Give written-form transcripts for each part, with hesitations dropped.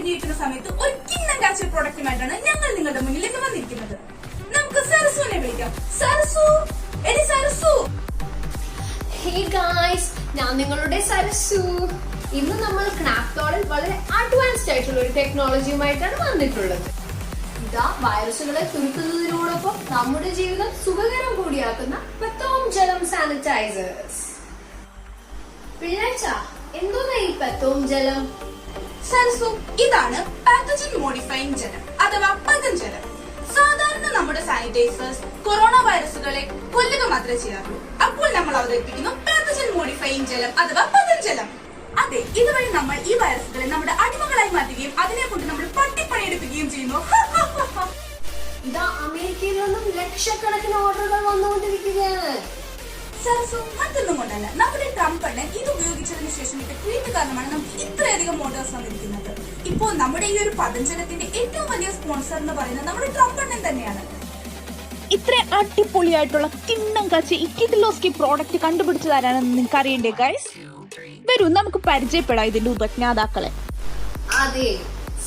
മുടിഞ്ഞിരിക്കുന്ന സമയത്ത് ഒരു കിണ്ണം കാച്ച പ്രോഡക്റ്റുമായിട്ടാണ് ഞങ്ങൾ നിങ്ങളുടെ മുന്നിൽ ഇന്ന് വന്നിരിക്കുന്നത്. നമുക്ക് സരസുവിനെ വിളിക്കാം. സരസു, എടി സരസു. ഹേ ഗായ്സ്, ഞാൻ നിങ്ങളുടെ സരസു. ഇന്ന് നമ്മൾ ക്നാപ്തോളിൽ വളരെ അഡ്വാൻസ്ഡ് ആയിട്ടുള്ള ഒരു ടെക്നോളജിയുമായിട്ടാണ് വന്നിട്ടുള്ളത്. ഇതാ വൈറസുകളെ തുരുത്തുന്നതിനോടൊപ്പം നമ്മുടെ ജീവിതം സുഖകരം കൂടിയാക്കുന്ന പെത്തോം ജലം സാനിറ്റൈസേഴ്സ്. പിള്ളേച്ച, എന്തോന്നാ ഈ പെത്തോം ജലം? സരസു, ഇതാണ് പാത്തജൻ മോഡിഫൈങ് ജലം അഥവാ പതഞ്ജലം. സാധാരണ നമ്മുടെ സാനിറ്റൈസേഴ്സ് കൊറോണ വൈറസുകളെ കൊല്ലുക മാത്രമേ ചെയ്യാറുള്ളൂ. അപ്പോൾ നമ്മൾ അവതരിപ്പിക്കുന്നു പാത്തജൻ മോഡിഫൈങ് ജലം അഥവാ പതഞ്ജലം. അതെ, ഇതുവഴി നമ്മൾ ഈ വൈറസുകളെ നമ്മുടെ അടിമകളായി മാറ്റുകയും അതിനെ കൊണ്ട് നമ്മൾ പട്ടിപ്പണിയെടുക്കുകയും ചെയ്യുന്നു. ഇതാ അമേരിക്കയിൽ നിന്നും ലക്ഷക്കണക്കിന് ഓർഡറുകൾ വന്നുകൊണ്ടിരിക്കുകയാണ്. സരസു, മറ്റൊന്നും കൊണ്ടല്ല, നമ്മുടെ ട്രംപ് അണ്ണൻ ഇത് ഉപയോഗിച്ചതിന് ശേഷം ഇട്ട ട്വീറ്റ് കാരണമാണ് നമുക്ക് ഇത്രയധികം ഓർഡേഴ്സ് വന്നിരിക്കുന്നത്. ഇപ്പോൾ നമ്മുടെ ഈ ഒരു പതഞ്ജലത്തിന്റെ ഏറ്റവും വലിയ സ്പോൺസർ എന്ന് പറയുന്നത് നമ്മുടെ ട്രംപ് അണ്ണൻ തന്നെയാണ്. ഇത്ര അടിപൊളിയായിട്ടുള്ള കിണ്ണം കാച്ചി ഈ കിഡിലോസ്കി പ്രോഡക്റ്റ് കണ്ടുപിടിച്ചതാരാണെന്ന് നിങ്ങൾക്ക് അറിയണ്ടേ ഗൈസ്? വരൂ നമുക്ക് പരിചയപ്പെടാം ഇതിന്റെ ഉപജ്ഞാതാക്കളെ. അതെ,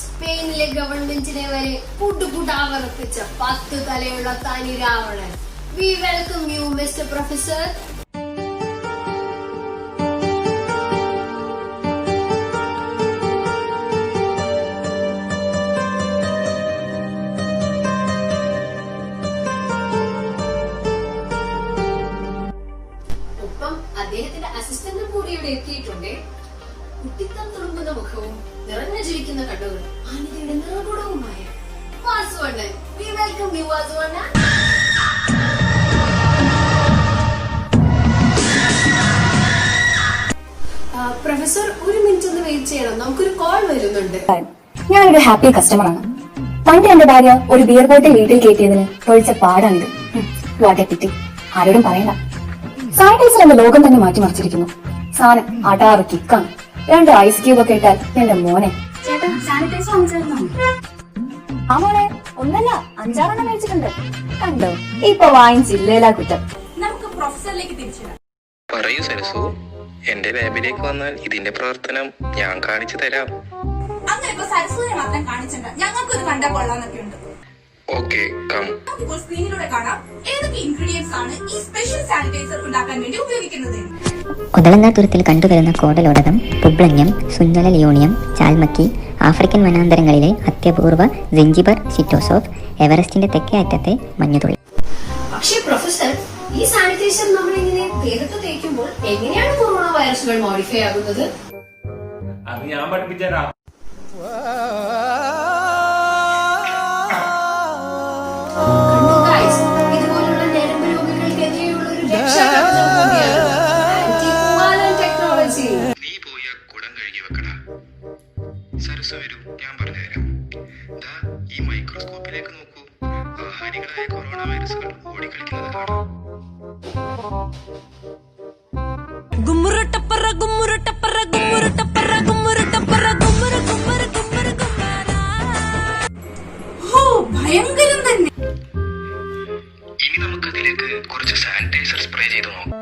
സ്പെയിനിലെ ഗവൺമെന്റിനെ വരെ പുട്ടുപുട്ടാവർപ്പിച്ച 10 തലയുള്ള തനി Ravanan. We welcome you, Mr. Professor. ഒപ്പം അദ്ദേഹത്തിന്റെ അസിസ്റ്റന്റ് കൂടി ഇവിടെ എത്തിയിട്ടുണ്ട്. കുട്ടിത്തം തുളുമ്പുന്ന മുഖവും നിറഞ്ഞു ജീവിക്കുന്ന കണ്ണുകളും ആനന്ദയുടെ നിറകൂടവുമായ വാസുവണ്ണൻ. We welcome you, വാസുവണ്ണൻ. പ്രൊഫസർ, ഒരു മിനിറ്റ് ഒന്ന് വെയിറ്റ് ചെയ്യണം, നമുക്കൊരു കോൾ വരുന്നുണ്ട്. ഞാനൊരു ഹാപ്പി കസ്റ്റമറാണ്. പണ്ട് എന്റെ ഭാര്യ ഒരു ബിയർ ബോട്ടിൽ വീട്ടിൽ കയറ്റിയതിന് തൊഴിച്ച പാടാണിത്. വാട്ടെപ്പിറ്റി ആരോടും പറയണ്ട. സാനിറ്റൈസർ എന്ന ലോകം തന്നെ മാറ്റിമറിച്ചിരിക്കുന്നു. സാധനം അടാറ് കിക്കാണ്. 2 ഐസ് ക്യൂബ് ഒക്കെ ഇട്ടാൽ എന്റെ മോനെ. ചേട്ടാ, സാനിറ്റൈസർ വാങ്ങിച്ചായിരുന്നോ? ആ മോനെ, ഒന്നല്ല 5-6 മേടിച്ചിട്ടുണ്ട്. കണ്ടോ, ഇപ്പൊ വാങ്ങിച്ചില്ലേലാ കുറ്റം. നമുക്ക് പ്രൊഫസറിലേക്ക് തിരിച്ചിടാം. പറയൂ സരസു, എന്റെ ലാബിലേക്ക് വന്നാൽ ഇതിന്റെ പ്രവർത്തനം ഞാൻ കാണിച്ചു തരാം. അങ്ങനെ ഇപ്പൊ സരസുവിനെ മാത്രം കാണിച്ചിട്ടുണ്ട്, ഞങ്ങൾക്കൊരു കണ്ടാ കൊള്ളാന്നൊക്കെ ഉണ്ട്. Okay, come. ഇപ്പോൾ സ്ക്രീനിലൂടെ കാണാം ഏതൊക്കെ ഇൻഗ്രീഡിയൻസ് ആണ് ഈ സ്പെഷ്യൽ സാനിറ്റൈസർ ഉണ്ടാക്കാൻ വേണ്ടി ഉപയോഗിക്കുന്നത്. കുതളങ്ങാതുരത്തിൽ കണ്ടുവരുന്ന കോടലോടകം, പുബ്ലങ്ങം, സുന്നല ലിയോണിയം, ചാൽമക്കി, ആഫ്രിക്കൻ വനാന്തരങ്ങളിലെ അത്യപൂർവ സിഞ്ചിബർ സിറ്റോസോഫ്, എവറസ്റ്റിന്റെ തെക്കേ അറ്റത്തെ മഞ്ഞുതുള്ളി. പക്ഷേ പ്രൊഫസർ, ഈ സാനിറ്റൈസർ നമ്മൾ ഇങ്ങനെ ദേഹത്ത് തേക്കുമ്പോൾ എങ്ങനെയാണ് കൊറോണ വൈറസുകൾ മോഡിഫൈ ആകുന്നത്? അത് ഞാൻ പഠിപ്പിച്ചുതരാം. ഇതുപോലുള്ള ഞരമ്പ് രോഗികൾക്കെതിരെയുള്ള ഒരു രക്ഷാകവചം കൂടിയാണ് ആന്റിവൈറൽ ടെക്നോളജി. നീ പോയ കുടം കഴുകി വെക്കടാ. സരസു വരൂ, ഞാൻ പറഞ്ഞുതരാം. ദാ ഈ മൈക്രോസ്കോപ്പിലേക്ക് നോക്കൂ. ഹാനികളായ കൊറോണ വൈറസുകൾ ഓടിക്കളിക്കുന്നത് കാണാം. ഗുമ്മുറട്ടപ്പറ ഗുമ്മുറട്ടപ്പറ ഗുമ്മുറട്ടപ്പറ ഗുമ്മുറട്ടപ്പറ ഗുമ്മുറ ഗുമ്മുറ ഗുമ്മുറ ഗുമ്മാര. ഹോ, ഭയങ്കരം തന്നെ. ഇനി നമുക്കതിലേക്ക് കുറച്ച് സാനിറ്റൈസർ സ്പ്രേ ചെയ്ത് നോക്കാം.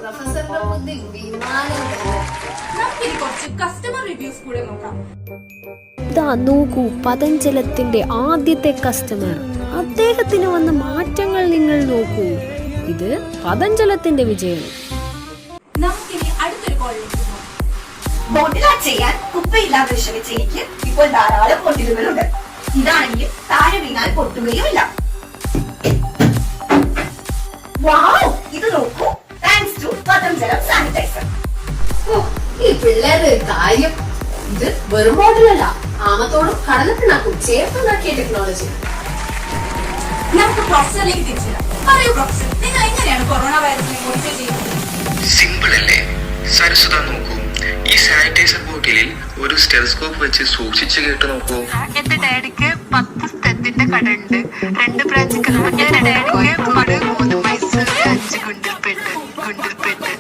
പ്രൊഫസറിന്റെ ബുദ്ധി വിമാനം തന്നെ. നമുക്കിനി കുറച്ച് കസ്റ്റമർ റിവ്യൂസ് കൂടെ നോക്കാം. ഇതാ നോക്കൂ, പതഞ്ജലത്തിന്റെ ആദ്യത്തെ കസ്റ്റമർ. അദ്ദേഹത്തിന് വന്ന മാറ്റങ്ങൾ നിങ്ങൾ നോക്കൂ. ഇത് പതഞ്ജലത്തിന്റെ വിജയം. നമുക്കിനി അടുത്തൊരു കോളിലേക്ക് പോകാം. ബോട്ടിൽ ആർട്ട് ചെയ്യാൻ കുപ്പയില്ലാതെ വിഷമിച്ച എനിക്ക് ഇപ്പോൾ ധാരാളം ബോട്ടിലുകളുണ്ട്. ഇതാണെങ്കിൽ താഴെ വീണാൽ പൊട്ടുകയുമില്ല. വാവ്, ഇത് നോക്കൂ, താങ്ക്സ് ടു പതഞ്ജലം സാനിറ്റൈസർ. ഈ പിള്ളേരുടെ കാര്യം, ഇത് വെറും ബോട്ടിലല്ല, ആമത്തോടും കടലപ്പിണ്ണാക്കും ചേർത്തുണ്ടാക്കിയ ടെക്നോളജി. നമുക്ക് പ്രൊഫസറിലേക്ക് തിരിച്ചിടാം. പറയൂ പ്രൊഫസർ, നിങ്ങൾ എങ്ങനെയാണ് കൊറോണ വൈറസിനെ മോഡിഫൈ ചെയ്യുന്നത്? സിമ്പിൾ അല്ലേ? സരസുത നോക്കൂ, ഈ സാനിറ്റൈസർ ബോട്ടിലിൽ ഒരു സ്റ്റെതസ്കോപ്പ് വെച്ച് സൂക്ഷിച്ചു കേട്ട് നോക്കൂ. എന്റെ ഡാഡിക്ക് 10 സ്റ്റെത്തിന്റെ കടയുണ്ട്. 2 ബ്രാഞ്ചുകൾ. എന്റെ ഡാഡിക്ക് 3 മൈസൂർ 5 ഗുണ്ടൽപേട്ട്.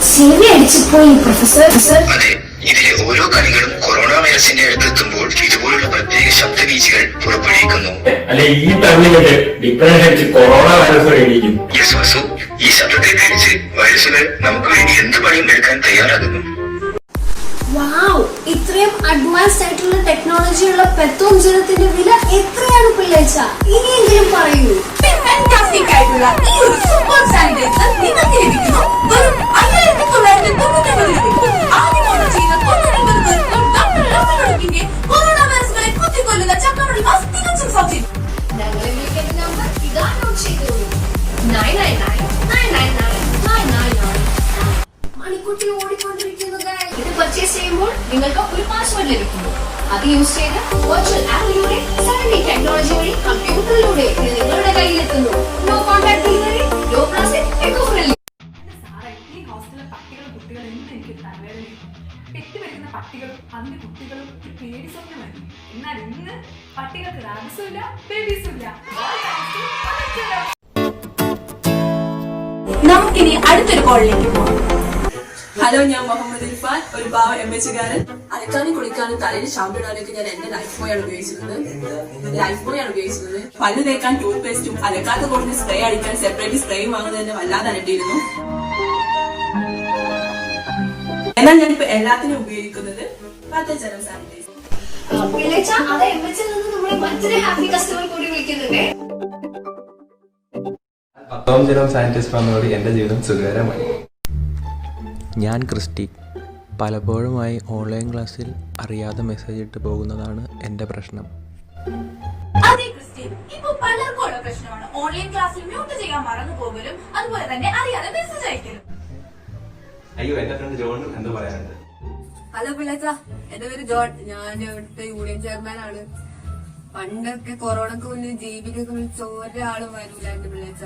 ചെവി അടിച്ചു പോയി പ്രൊഫസർ. അതെ, ഇതിലെ ഓരോ കണികളും കൊറോണ വൈറസിന്റെ അടുത്തെത്തുമ്പോൾ ഇതുപോലുള്ള പ്രത്യേക ശബ്ദവീചികൾ പുറപ്പെടുവിക്കുന്നു. അല്ലെ ഈ ടൈമില് ഡിപ്രഷൻ അടിച്ച് കൊറോണ വൈറസ് എണീക്കും. യെസ് വാസു, ഈ ശബ്ദത്തെ ധരിച്ച് വൈറസുകൾ നമുക്ക് വേണ്ടി എന്ത് പണിയും എടുക്കാൻ തയ്യാറാകുന്നു. വാവ്, ഇത്രയും അഡ്വാൻസ്ഡ് ആയിട്ടുള്ള ടെക്നോളജി ഉള്ള പെത്തോം ജലത്തിന്റെ വില എത്രയാണ് പിള്ളേച്ച? ഇനിയെങ്കിലും പറയൂ. ഫാന്റാസ്റ്റിക് ആയിട്ടുള്ള ഈ ഒരു സൂപ്പർ സാനിറ്റൈസർ നിങ്ങൾക്ക് ലഭിക്കുന്നു വെറും 5,999 രൂപയ്ക്ക്. ആദ്യം ഓർഡർ ചെയ്ത 99 പേർക്കും ഡോക്ടർ റോബിനോടൊക്കെ കൊറോണ വൈറസുകളെ കുത്തിക്കൊല്ലുന്ന ചക്കമണി മാസ്ക് തികച്ചും സൗജന്യം. ഞങ്ങളെ വിളിക്കേണ്ട നമ്പർ ഇതാ, നോട്ട് ചെയ്തോളൂ. 999999999. മണിക്കുട്ടി ഓടിക്കൊണ്ടിരിക്കുന്നു guys. ഇത് പർച്ചേസ് ചെയ്യുമ്പോൾ നിങ്ങൾക്ക് ഒരു പാസ്വേഡ് ലഭിക്കുന്നു. അത് യൂസ് ചെയ്ത് വെർച്വൽ ആപ്പിലൂടെ 7D ടെക്നോളജി വഴി കമ്പ്യൂട്ടറിലൂടെ ഇത് നിങ്ങളുടെ കയ്യിലെത്തുന്നു. No contact delivery, no plastic, eco friendly. ഈ ഹോസ്റ്റലിലെ പട്ടികളും കുട്ടികളും എന്ത് എനിക്ക് തലവേദനയും പെറ്റുവരുന്ന പട്ടികളും അതിന്റെ കുട്ടികളും ഒരു പേടി സ്വപ്നമായിരുന്നു. എന്നാൽ ഇന്ന് പട്ടികൾക്ക് റാബിസും ഇല്ല, ബേബീസും ഇല്ല. നമുക്കിനി അടുത്തൊരു കോളിലേക്ക് പോകാം. ഹലോ, ഞാൻ മുഹമ്മദ് ഇർഫാൻ, ഒരു പാവ എംഎച്ചുകാരൻ. അലക്കാനും കുളിക്കാനും തലയിൽ ഷാമ്പു ഇടാനൊക്കെ ഞാൻ എന്റെ ലൈഫ് ബോയ് ആണ് ഉപയോഗിച്ചിരുന്നത്. പല്ല് തേക്കാൻ ടൂത്ത് പേസ്റ്റും അലക്കാത്ത കൊണ്ടിന് സ്പ്രേ അടിക്കാൻ സെപ്പറേറ്റ് സ്പ്രേയും വാങ്ങുന്നതിന്റെ വല്ലാതെ അലട്ടിയിരുന്നു. എന്നാൽ ഞാനിപ്പോ എല്ലാത്തിനും ഉപയോഗിക്കുന്നത് പതഞ്ജലി സാനിറ്റൈസർ. പിള്ളേച്ച, അത് എംഎച്ചിൽ നിന്ന് നമ്മളെ മറ്റൊരു ഹാപ്പി കസ്റ്റമർ കൂടി വിളിക്കുന്നുണ്ട്. പത്തോം ജലം സാനിറ്റൈസർ വന്നതോടെ എന്റെ ജീവിതം സുഖകരമായി. ഞാൻ ക്രിസ്റ്റി. പലപ്പോഴുമായി ഓൺലൈൻ ക്ലാസ്സിൽ അറിയാതെ മെസ്സേജ് ഇട്ട് പോകുന്നതാണ് എൻ്റെ പ്രശ്നം. അതെ ക്രിസ്ത്യൻ, ഇപ്പൊ പലർക്കും ഉള്ള പ്രശ്നമാണ് ഓൺലൈൻ ക്ലാസ്സിൽ മ്യൂട്ട് ചെയ്യാൻ മറന്നു പോകലും അതുപോലെ തന്നെ അറിയാതെ മെസ്സേജ് അയക്കലും. അയ്യോ, എന്റെ ഫ്രണ്ട് ജോണിനും എന്തോ പറയാനുണ്ട്. ഹലോ പിള്ളേച്ച, എന്റെ പേര് ജോൺ. ഞാൻ ഇവിടുത്തെ യൂണിയൻ ചെയർമാനാണ്. പണ്ടൊക്കെ കൊറോണക്ക് മുന്നേ ജീവിക്കൊക്കെ വിളിച്ച ഒരാളും വരൂലായിരുന്നു പിള്ളേച്ച.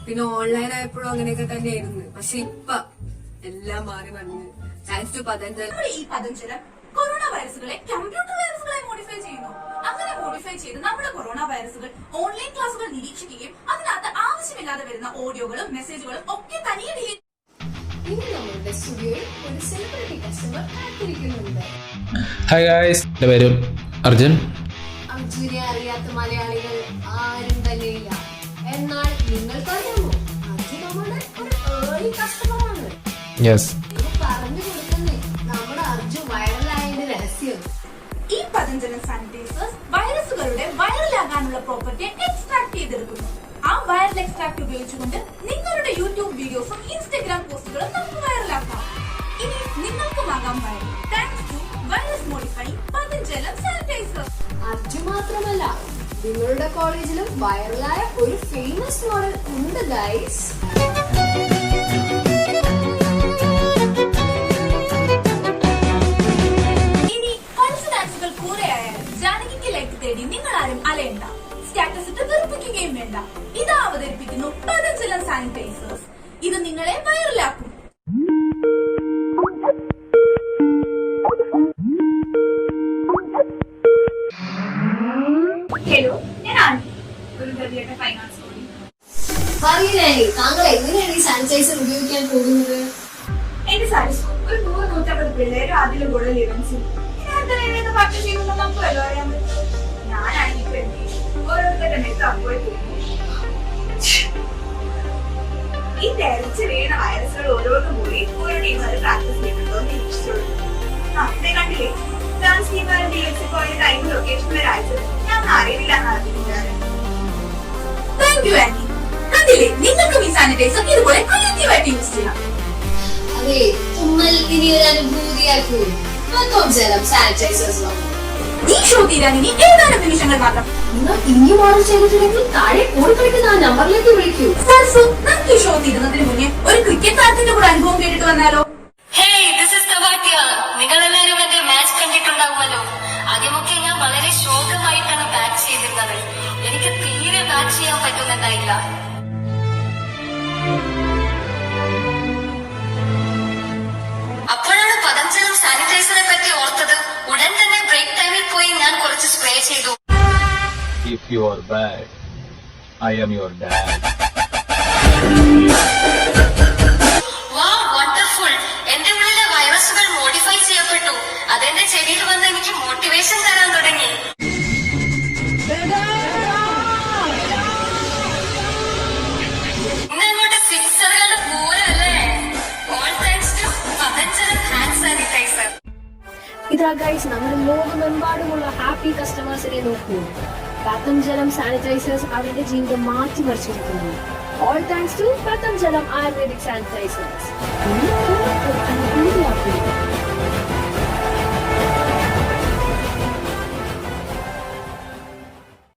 പിന്നെ ഓൺലൈൻ ആയപ്പോഴും അങ്ങനെയൊക്കെ തന്നെയായിരുന്നു. പക്ഷെ ഇപ്പൊ എല്ലാം മാറി വന്നു. Thanks to Patanjali. ഈ പതഞ്ജലം കൊറോണ വൈറസുകളെ കമ്പ്യൂട്ടർ വൈറസുകളെ മോഡിഫൈ ചെയ്യുന്നു. അങ്ങനെ മോഡിഫൈ ചെയ്ത് നമ്മുടെ കൊറോണ വൈറസുകൾ ഓൺലൈൻ ക്ലാസുകൾ നിരീക്ഷിക്കുകയും അതിനകത്ത് ആവശ്യമില്ലാതെ വരുന്ന ഓഡിയോകളും മെസ്സേജുകളും ഒക്കെ തനിയെ ഡിലീറ്റ്. ഇനി നമ്മളുടെ സ്റ്റുഡിയോയിൽ ഒരു സെലിബ്രിറ്റി കസ്റ്റമർ കാത്തിരിക്കുന്നുണ്ട്. ഹായ് ഗായ്സ്, എൻ്റെ പേര് അർജുൻ. അർജുനെ അറിയാത്ത മലയാളികൾ ആരും തന്നെയില്ല. എന്നാൽ നിങ്ങൾക്കറിയാമോ, അർജുൻ നമ്മളുടെ ഒരു ഏർലി കസ്റ്റമറാണ്. യെസ്, പറഞ്ഞു കൊടുക്കുന്നേ നമ്മുടെ അർജുൻ വൈറലായതിന്റെ രഹസ്യം. ഈ പതഞ്ജലി സാനിറ്റൈസേഴ്സ് വൈറസുകളുടെ വൈറലാകാനുള്ള പ്രോപ്പർട്ടിയെ എക്സ്ട്രാക്ട് ചെയ്തെടുക്കുന്നു. ആ വൈറൽ എക്സ്ട്രാക്ട് ഉപയോഗിച്ചുകൊണ്ട് നിങ്ങളുടെ യൂട്യൂബ് വീഡിയോസും ഇൻസ്റ്റഗ്രാം പോസ്റ്റുകളും നമുക്ക് വൈറലാക്കാം. ഇനി നിങ്ങൾക്കുമാകാം viral thanks to virus modifying Patanjali sanitiser. Arjun മാത്രമല്ല, നിങ്ങളുടെ കോളേജിലും വൈറലായ ഒരു ഫേമസ് മോഡൽ ഉണ്ട് ഗൈസ്. ഇനി കോൺഫിഡൻസുകൾ കൂടെയായാലും ജാനകിക്ക് ലൈക്ക് തേടി നിങ്ങൾ ആരും അലയണ്ട, സ്റ്റാറ്റസ് ഇട്ട് വെറുപ്പിക്കുകയും വേണ്ട. ഇത് അവതരിപ്പിക്കുന്നു പതഞ്ജലി സാനിറ്റൈസേഴ്സ്. ഇത് നിങ്ങളെ വൈറലാക്കും. ഹലോ, ഞാൻ ഒരു ഗതിയുടെ ഫൈനാൻസ് കൂടി. അറിയില്ലേ, താങ്കൾ എങ്ങനെയാണ് ഈ സാനിറ്റൈസർ ഉപയോഗിക്കാൻ പോകുന്നത്? എന്റെ സാരിസ് ഒരു 100-150 പിള്ളേരും അതിലും കൂടുതൽ ഇവന്റ്സും പർച്ചേസ് ചെയ്യുമ്പോൾ നമുക്ക് വല്ലോ അറിയാൻ പറ്റും. ഞാനാണെങ്കിൽ വേണ്ടി ഓരോരുത്തരുടെ മെത്ത് അങ്ങോട്ട് ഈ തെരച്ച് വീണ വൈറസുകൾ ഓരോന്നും കൂടി ഓരോ ടീമുകൾ പ്രാക്ടീസ് ചെയ്യുന്നുണ്ടോ എന്ന് നിരീക്ഷിച്ചോളൂ. ഇതേ കണ്ടില്ലേ, ഡാൻസ് ടീമുകാർ DX പോയ ടൈം ലൊക്കേഷൻ വരെ അയച്ചത് ഞാൻ അറിയില്ല എന്നാണ്. Thank you aunty. കണ്ടില്ലേ, നിങ്ങൾക്കും ഈ സാനിറ്റൈസർ ഇതുപോലെ ക്രിയേറ്റീവായിട്ട് യൂസ് ചെയ്യാം. അതെ, തുമ്മൽ ഇനി ഒരു അനുഭൂതിയാക്കൂ. ജലം സാനിറ്റൈസേഴ്സ്. ഈ ഷോ തീരാൻ ഇനി ഏതാനും നിമിഷങ്ങൾ മാത്രം. നിങ്ങൾ ഇനിയും ഓർഡർ ചെയ്തിട്ടുണ്ടെങ്കിൽ താഴെ ഓടിക്കളിക്കുന്ന ആ നമ്പറിലേക്ക് വിളിക്കൂ. സാർസു, നമുക്ക് ഈ ഷോ തീരുന്നതിന് മുന്നേ ഒരു ക്രിക്കറ്റ് താരത്തിന്റെ കൂടെ അനുഭവം കേട്ടിട്ട് വന്നാലോ? നിങ്ങളെല്ലാരും എന്റെ മാച്ച് കണ്ടിട്ടുണ്ടാവുമല്ലോ. ആദ്യമൊക്കെ ഞാൻ വളരെ ശോകമായിട്ടാണ് ബാറ്റ് ചെയ്തിരുന്നത്. എനിക്ക് തീരെ ബാറ്റ് ചെയ്യാൻ പറ്റുന്നുണ്ടായില്ല. അപ്പോഴാണ് പതഞ്ജലി സാനിറ്റൈസറെ പറ്റി ഓർത്തത്. ഉടൻ തന്നെ ബ്രേക്ക് ടൈമിൽ പോയി ഞാൻ കുറച്ച് സ്പ്രേ ചെയ്തു. If you are bad, I am your dad. Wow, wonderful. എന്റെ ഉള്ളിലെ വൈറസുകൾ മോഡിഫൈ ചെയ്യപ്പെട്ടു. വേഷം തരാൻ തുടങ്ങി. ഇന്നങ്ങോട്ട് ഫിക്സറുകളുടെ പൂരല്ലേ. All thanks to Patanjali hand sanitiser. ഇതാ ഗൈസ്, നമ്മുടെ ലോകമെമ്പാടുമുള്ള ഹാപ്പി കസ്റ്റമേഴ്സിനെ നോക്കൂ. പതഞ്ജലം സാനിറ്റൈസേഴ്സ് അവരുടെ ജീവിതം മാറ്റിമറിച്ചിരിക്കുന്നു. All thanks to Patanjalam ayurvedic sanitisers.